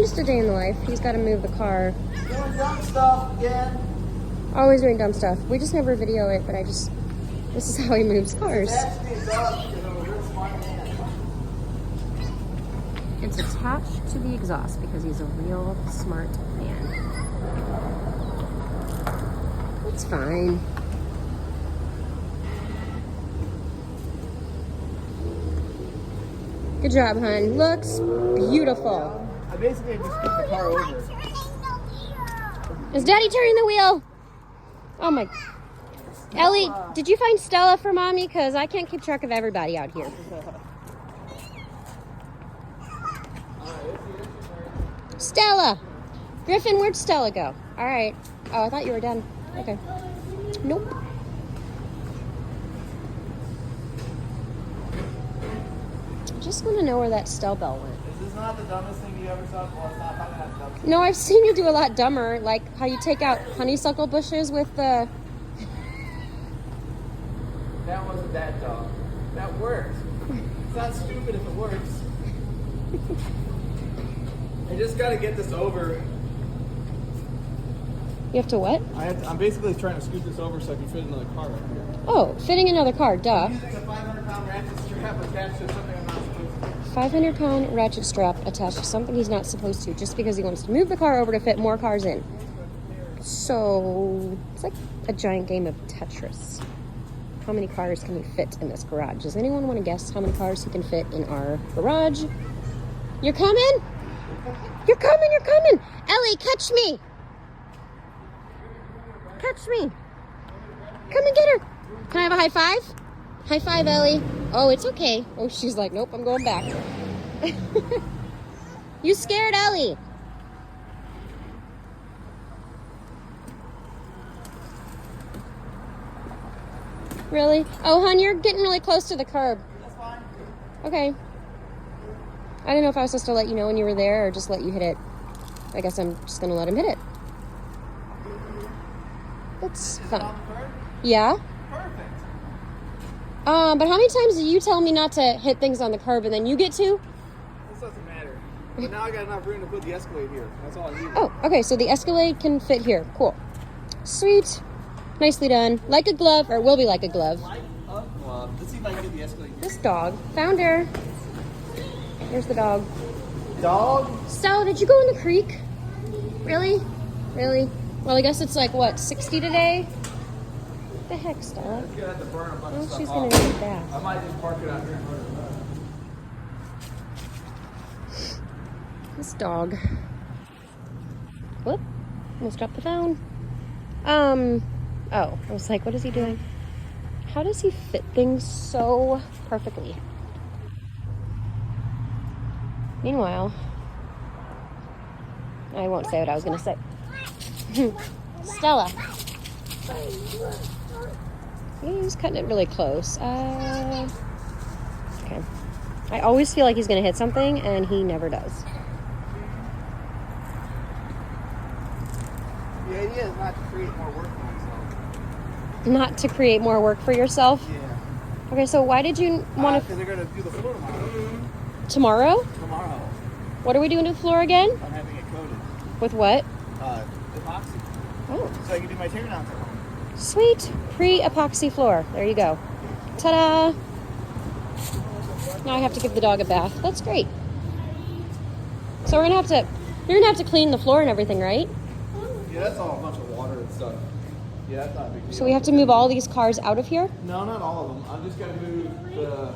just a day in the life. He's got to move the car. Doing dumb stuff again. Always doing dumb stuff. We just never video it, but this is how he moves cars. It's attached to the exhaust because he's a real smart man. It's fine. Good job, hun. Looks beautiful. I basically just put the car over. Is Daddy turning the wheel? Oh my. Ellie, did you find Stella for Mommy? Because I can't keep track of everybody out here. Stella! Griffin, where'd Stella go? All right. Oh, I thought you were done. Okay. Nope. I just want to know where that Stell bell went. Is this not the dumbest thing you ever saw? Well, it's not probably not the dumbest. No, I've seen you do a lot dumber, like how you take out honeysuckle bushes with the... That wasn't that dumb. That works. It's not stupid if it works. I just gotta get this over. You have to what? I'm basically trying to scoot this over so I can fit another car right here. Oh, fitting another car, duh. I'm using a 500-pound ratchet strap attached to something I'm not supposed to. 500-pound ratchet strap attached to something he's not supposed to, just because he wants to move the car over to fit more cars in. So, it's like a giant game of Tetris. How many cars can he fit in this garage? Does anyone want to guess how many cars he can fit in our garage? You're coming? You're coming, you're coming! Ellie, catch me! Catch me! Come and get her! Can I have a high five? High five, Ellie. Oh, it's okay. Oh, she's like, nope, I'm going back. You scared Ellie. Really? Oh, hon, you're getting really close to the curb. That's fine. Okay. I didn't know if I was supposed to let you know when you were there or just let you hit it. I guess I'm just going to let him hit it. That's fun. Yeah? Perfect. But how many times do you tell me not to hit things on the curb and then you get to? This doesn't matter. But now I got enough room to put the Escalade here. That's all I need. Oh, okay, so the Escalade can fit here. Cool. Sweet. Nicely done. Like a glove, or will be like a glove. Like a glove. Let's see if I can get the Escalade here. This dog. Found her. There's the dog. Dog? Stella, did you go in the creek? Really? Really? Well, I guess it's like, what, 60 today? What the heck, Stella? It's gonna have to burn a bunch of Oh, stuff she's off. going to need a bath. I might just park it out here and burn it up. This dog. Whoop. Almost dropped the phone. Oh, I was like, what is he doing? How does he fit things so perfectly? Meanwhile, I won't say what I was going to say. Stella. He's cutting it really close. Okay. I always feel like he's going to hit something, and he never does. The idea is not to create more work for myself. Not to create more work for yourself? Yeah. Okay, so why did you want Because they're going to do the floor tomorrow. Tomorrow? Tomorrow. What are we doing to the floor again? I'm having it coated. With what? Epoxy. Oh, So I can do my teardowns at home. sweet. Pre-epoxy floor. There you go. Ta-da! Now I have to give the dog a bath. That's great. So you're gonna have to clean the floor and everything, right? Yeah, that's all a bunch of water and stuff. Yeah, that's not a big deal. So we have to move all these cars out of here? No, not all of them. I'm just going to move the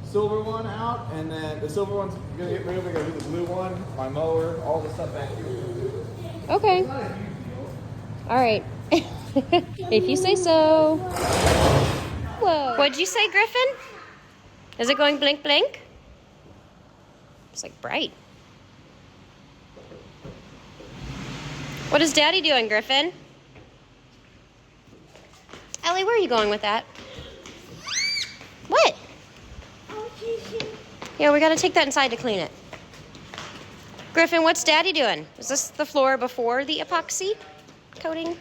silver one out, and then the silver one's going to get moved. We're going to move the blue one, my mower, all the stuff back here. Okay. It's not a huge deal. All right. If you say so. Whoa. What'd you say, Griffin? Is it going blink, blink? It's like bright. What is Daddy doing, Griffin? Ellie, where are you going with that? What? Yeah, we gotta take that inside to clean it. Griffin, what's Daddy doing? Is this the floor before the epoxy coating?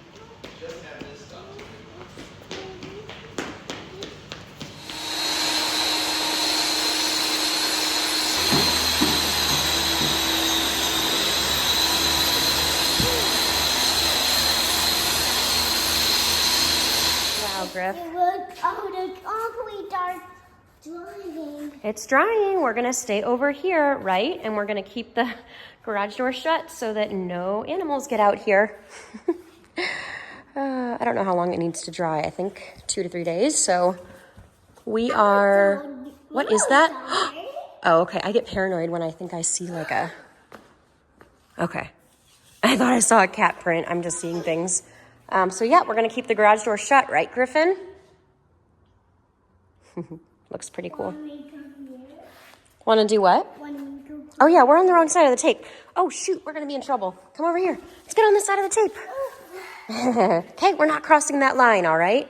the concrete are drying. It's drying. We're gonna stay over here, right? And we're gonna keep the garage door shut so that no animals get out here. I don't know how long it needs to dry. I think 2 to 3 days. So we are, what is that? Oh, okay. I get paranoid when I think I see like a, okay. I thought I saw a cat print. I'm just seeing things. So yeah, we're gonna keep the garage door shut, right, Griffin? Looks pretty cool. Want to do what? Oh yeah, we're on the wrong side of the tape. Oh shoot, we're gonna be in trouble. Come over here. Let's get on this side of the tape. Okay, we're not crossing that line, all right?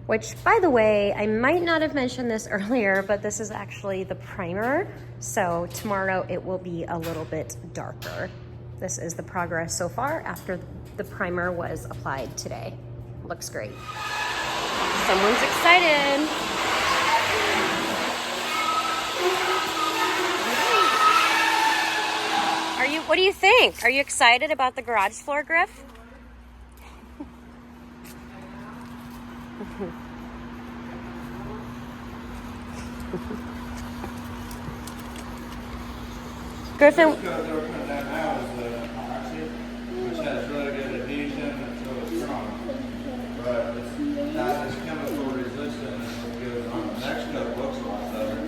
Which, by the way, I might not have mentioned this earlier, but this is actually the primer. So tomorrow it will be a little bit darker. This is the progress so far after the primer was applied today. Looks great. Someone's excited. What do you think? Are you excited about the garage floor, Griff? Griffin. Which has really good adhesion and so it's strong. But it's not as chemical resistant as it goes on. The next coat looks a lot better.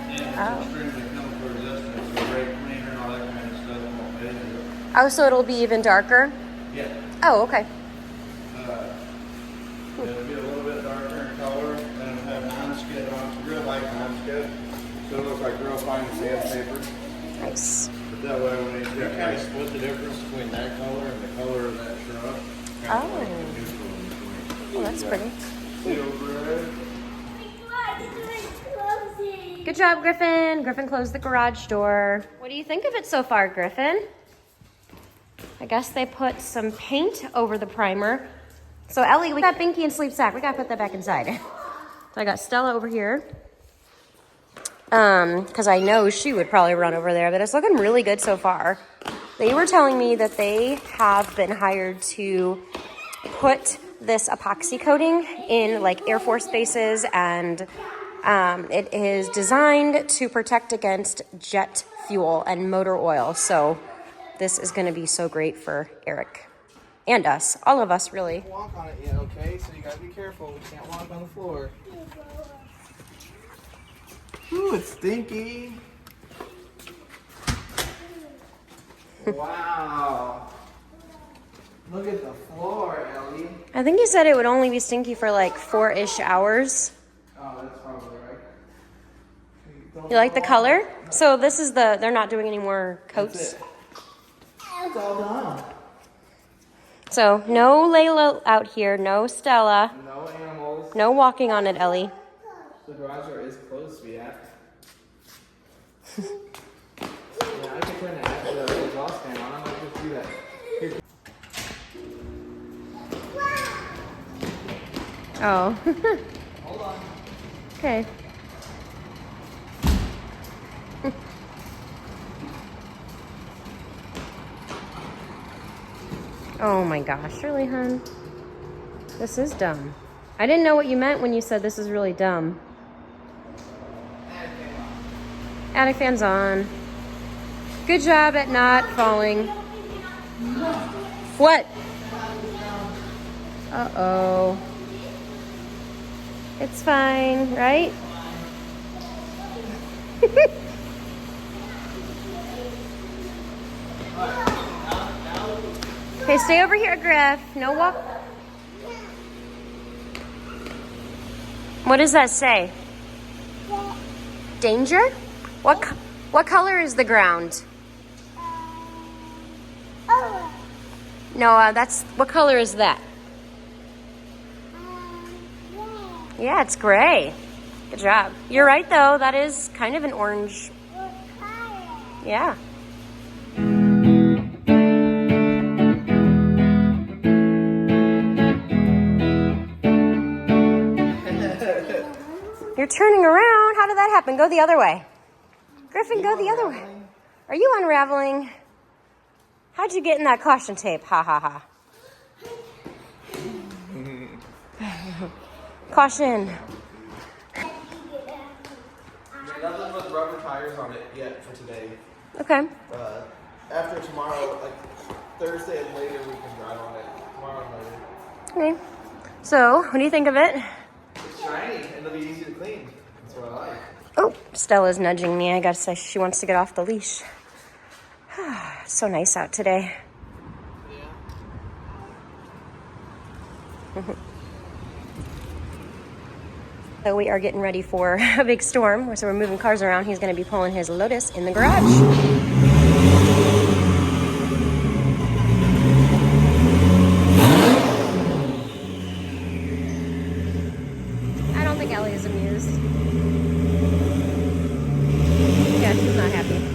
And it's extremely chemical resistant, so great cleaner and all that kind of stuff won't fade it. Oh, so it'll be even darker? Yeah. Oh, okay. It'll be a little bit darker in color, and it'll have non-skid on it, real light non-skid. So it'll look like real fine sandpaper. Nice. But that way when you kind of split the difference between that color and the color of that shrub. Oh. Well, that's pretty. Good job, Griffin. Griffin closed the garage door. What do you think of it so far, Griffin? I guess they put some paint over the primer. So Ellie, we got Binky and Sleep Sack. We gotta put that back inside. So I got Stella over here. Because I know she would probably run over there, but it's looking really good so far. They were telling me that they have been hired to put this epoxy coating in like Air Force bases, and it is designed to protect against jet fuel and motor oil. So this is going to be so great for Eric and us, all of us really. Walk on it yet, okay? So you gotta be careful. We can't walk on the floor. Ooh, it's stinky. Wow. Look at the floor, Ellie. I think you said it would only be stinky for like 4-ish hours. Oh, that's probably right. You like the color? So this is they're not doing any more coats. It's all done. So no Layla out here, no Stella, No animals. no walking on it, Ellie. The garage door is closed to be at. Yeah, I can turn the exhaust fan on. I might just do that. Here. Oh. Hold on. Okay. Oh my gosh, really, hon? This is dumb. I didn't know what you meant when you said this is really dumb. Attic fan's on. Good job at not falling. What? Uh-oh. It's fine, right? Okay, stay over here, Griff. No walk. What does that say? Danger? What color is the ground? No, that's, what color is that? Yeah, it's gray. Good job. You're right, though. That is kind of an orange. Yeah. You're turning around. How did that happen? Go the other way. Griffin, go the other way. Are you unraveling? How'd you get in that caution tape? Ha ha ha. Caution. Nothing with rubber tires on it yet for today. Okay. After tomorrow, like Thursday and later, we can drive on it. Tomorrow and later. Okay. So, what do you think of it? It's shiny and it'll be easy to clean. That's what I like. Oh, Stella's nudging me. I gotta say, she wants to get off the leash. So nice out today. Yeah. So we are getting ready for a big storm. So we're moving cars around. He's going to be pulling his Lotus in the garage. I don't think Ellie is amused. Yeah, she's not happy.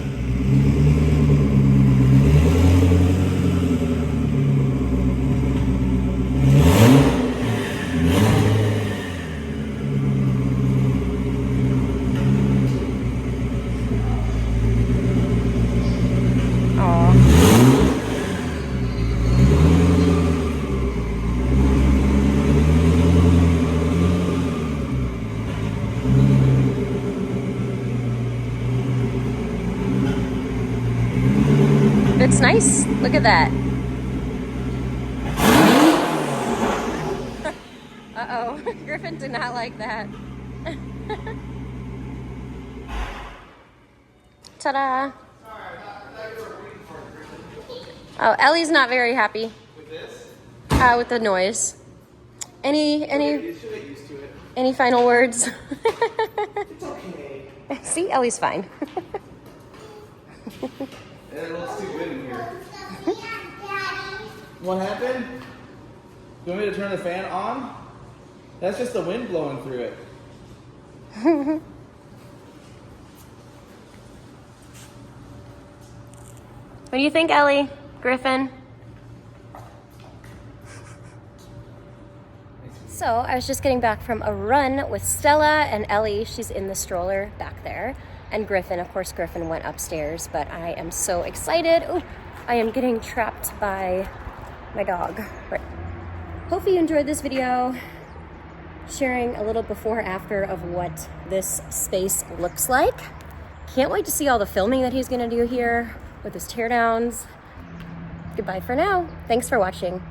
It's nice. Look at that. Uh-oh. Griffin did not like that. Ta-da. Oh, Ellie's not very happy. With this? With the noise. Any You should get used to it. any final words? It's okay. See, Ellie's fine. It looks too good in here. What happened? You want me to turn the fan on? That's just the wind blowing through it. What do you think, Ellie? Griffin? So, I was just getting back from a run with Stella and Ellie. She's in the stroller back there. And Griffin, of course, Griffin went upstairs, but I am so excited. Oh, I am getting trapped by my dog. Right. Hopefully you enjoyed this video, sharing a little before after of what this space looks like. Can't wait to see all the filming that he's gonna do here with his teardowns. Goodbye for now. Thanks for watching.